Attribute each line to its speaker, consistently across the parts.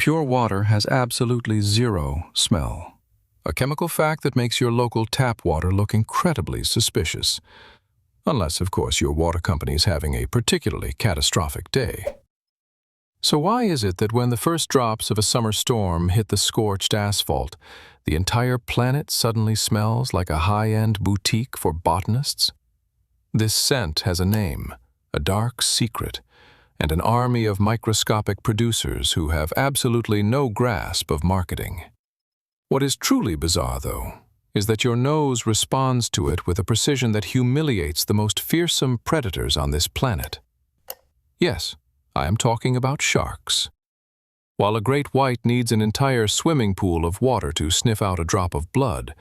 Speaker 1: Pure water has absolutely zero smell. A chemical fact that makes your local tap water look incredibly suspicious. Unless, of course, your water company is having a particularly catastrophic day. So why is it that when the first drops of a summer storm hit the scorched asphalt, the entire planet suddenly smells like a high-end boutique for botanists? This scent has a name, a dark secret, and an army of microscopic producers who have absolutely no grasp of marketing. What is truly bizarre, though, is that your nose responds to it with a precision that humiliates the most fearsome predators on this planet. Yes, I am talking about sharks. While a great white needs an entire swimming pool of water to sniff out a drop of blood,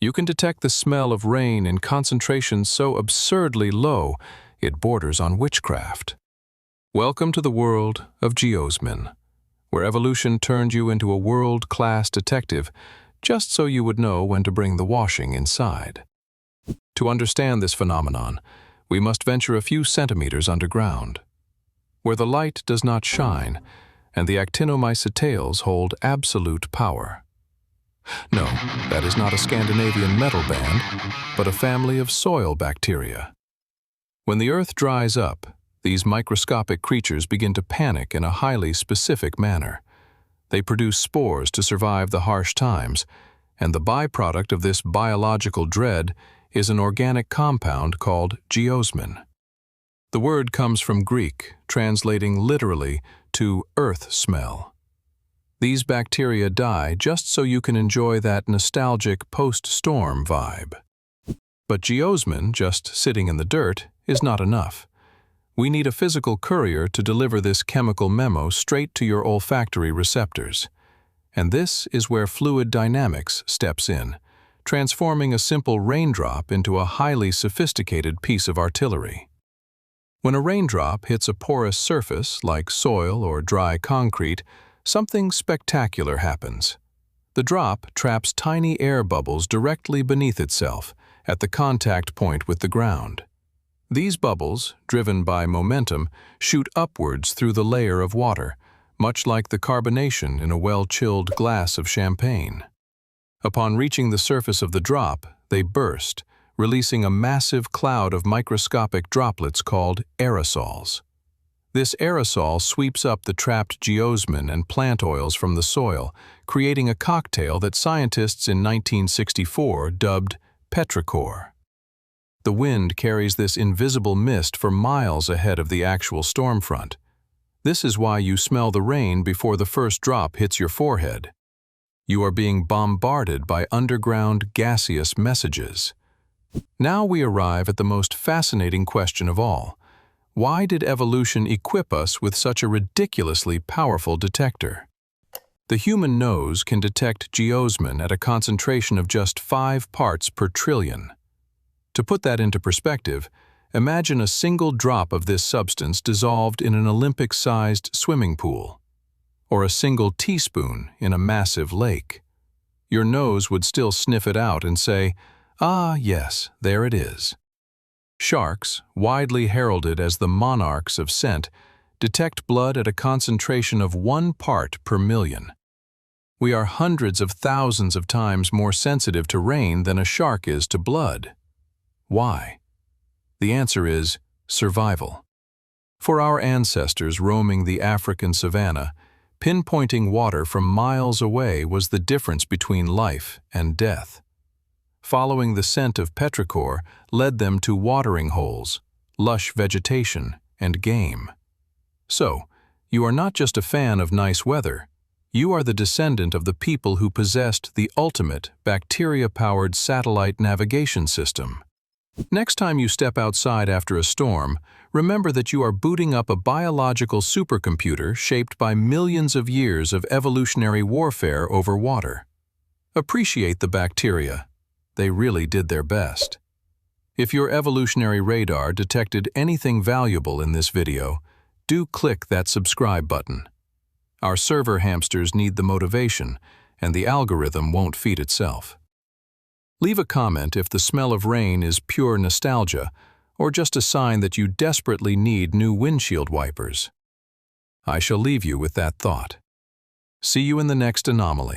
Speaker 1: you can detect the smell of rain in concentrations so absurdly low it borders on witchcraft. Welcome to the world of geosmin, where evolution turned you into a world-class detective just so you would know when to bring the washing inside. To understand this phenomenon, we must venture a few centimeters underground, where the light does not shine and the actinomycetales hold absolute power. No, that is not a Scandinavian metal band, but a family of soil bacteria. When the earth dries up, these microscopic creatures begin to panic in a highly specific manner. They produce spores to survive the harsh times, and the byproduct of this biological dread is an organic compound called geosmin. The word comes from Greek, translating literally to earth smell. These bacteria die just so you can enjoy that nostalgic post-storm vibe. But geosmin, just sitting in the dirt, is not enough. We need a physical courier to deliver this chemical memo straight to your olfactory receptors. And this is where fluid dynamics steps in, transforming a simple raindrop into a highly sophisticated piece of artillery. When a raindrop hits a porous surface like soil or dry concrete, something spectacular happens. The drop traps tiny air bubbles directly beneath itself, at the contact point with the ground. These bubbles, driven by momentum, shoot upwards through the layer of water, much like the carbonation in a well-chilled glass of champagne. Upon reaching the surface of the drop, they burst, releasing a massive cloud of microscopic droplets called aerosols. This aerosol sweeps up the trapped geosmin and plant oils from the soil, creating a cocktail that scientists in 1964 dubbed petrichor. The wind carries this invisible mist for miles ahead of the actual storm front. This is why you smell the rain before the first drop hits your forehead. You are being bombarded by underground gaseous messages. Now we arrive at the most fascinating question of all. Why did evolution equip us with such a ridiculously powerful detector? The human nose can detect geosmin at a concentration of just 5 parts per trillion. To put that into perspective, imagine a single drop of this substance dissolved in an Olympic-sized swimming pool, or a single teaspoon in a massive lake. Your nose would still sniff it out and say, "Ah, yes, there it is." Sharks, widely heralded as the monarchs of scent, detect blood at a concentration of 1 part per million. We are hundreds of thousands of times more sensitive to rain than a shark is to blood. Why? The answer is survival. For our ancestors roaming the African savanna, pinpointing water from miles away was the difference between life and death. Following the scent of petrichor led them to watering holes, lush vegetation, and game. So, you are not just a fan of nice weather, you are the descendant of the people who possessed the ultimate bacteria-powered satellite navigation system. Next time you step outside after a storm, remember that you are booting up a biological supercomputer shaped by millions of years of evolutionary warfare over water. Appreciate the bacteria. They really did their best. If your evolutionary radar detected anything valuable in this video, do click that subscribe button. Our server hamsters need the motivation, and the algorithm won't feed itself. Leave a comment if the smell of rain is pure nostalgia or just a sign that you desperately need new windshield wipers. I shall leave you with that thought. See you in the next anomaly.